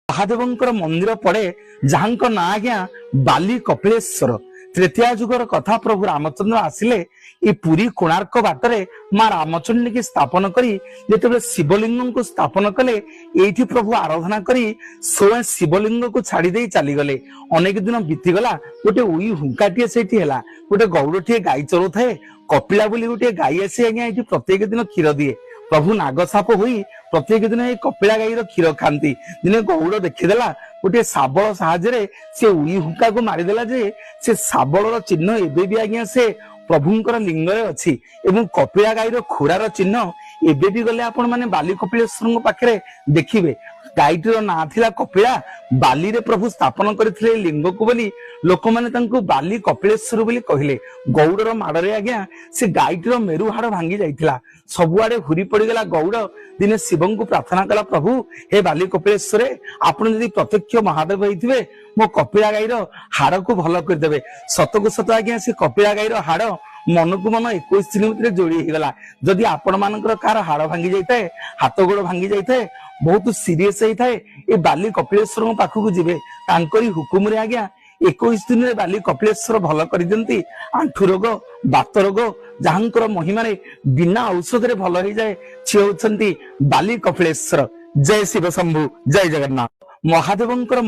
महादेवंकर मंदिर पड़े जहां ना आज्ञा बाली कपिलेश्वर। तृतीया जुगर कथा प्रभु रामचंद्र आसिले ये पुरी कोणार्क बाटरे माँ रामचंडी की स्थापन करी जेते शिवलिंग को स्थापन कले ये प्रभु आराधना करी स्वयं शिवलिंग को छाड़ी दे चली गले। अनेक दिन बीतीगला गोटे उई हुंकाटे से गोटे गौड़े गाई चलू थाए कपिला बोली गोटे गाई आसी आज्ञा ये प्रत्येक दिन क्षीर दिए। प्रभु नागसाप हुई प्रत्येक दिन ये कपिला गाई क्षीर खाती। दिने गौड़ देखीदेला गोटे शाबल साहाଯ୍ୟରେ से उई हुक्का को मारिदेला जे से शाबल चिन्ह एबे भी आज्ञा से प्रभुंकर लिंगरे अच्छी एवं कपिला गाईर खुरार चिन्ह एबे भी गले आपण माने बाली कपिलेश्वर पाखरे देखिबे। गाईटीर ना थिला कपिला बाली रे प्रभु स्थापन करथिले लिंग को बोली लोक माने तांको बाली कपिलेश्वर बोली कहिले। गौड़र माड़रे आज्ञा से गाईटीर मेरु हाड़ भांगी जाइथिला सबुआडे हुरी पड़ी गला। गौड़ दिने शिवं को प्रार्थना कला प्रभु हे बाली कपिलेश्वर आपण यदि प्रत्यक्ष महादेव होइथिबे मो कपिला गाईर हाड़ को भल कर देबे। सत को सत आज्ञा से कपिला गाईर हाड़ मन को मन 21 दिन भितर जोड़ी गला। जदि आपण मानकर कार हाड़ भांगी जाइए हाथ गोड़ भांगी जाइए बहुत सीरीयस होता है ये बाली कपिलेश्वर पाखक जीवे तांकरी हुकुम रे आज्ञा 21 दिन में बाली कपिलेश्वर भल कर दियंती। आंठु रोग बात रोग जहांकर महिमा रे बिना औषध रे भल हो जाए सी होचंती बाली कपिलेश्वर। जय शिव शंभु जय जगन्नाथ। महादेवंकर